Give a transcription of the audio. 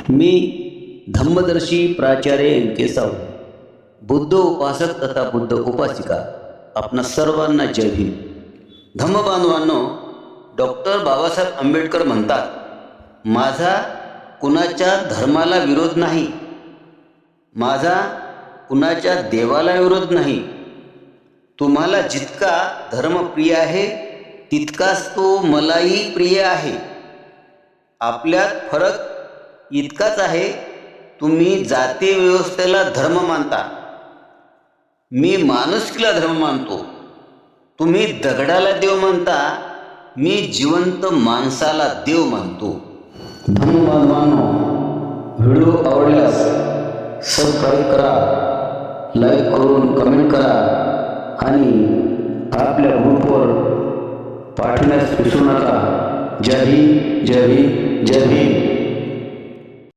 मी धम्मदर्शी प्राचार्य एम के सावंत, बुद्ध उपासक तथा बुद्ध उपासिका, आपणा सर्वांना जय भीम. धम्मबांधवांनो, डॉक्टर बाबासाहेब आंबेडकर म्हणतात, माझा कुणाच्या धर्माला विरोध नाही, माझा कुणाच्या देवाला विरोध नाही. तुम्हाला जितका धर्म प्रिय आहे तितकाच तो मलाही प्रिय आहे. आपल्यात फरक इतकाच आहे, तुम्ही जाती व्यवस्थेला धर्म मानता, मी माणुसकीला धर्म मानतो. तुम्ही दगडाला देव मानता, मी जिवंत माणसाला देव मानतो. धम्मबांधवांनो, व्हिडिओ आवडल्यास सबस्क्राईब करा, लाईक करून कमेंट करा आणि आपल्या ग्रुपवर पाठवण्यास विसरू नका. जय हिंद, जय भीम, जय भीम.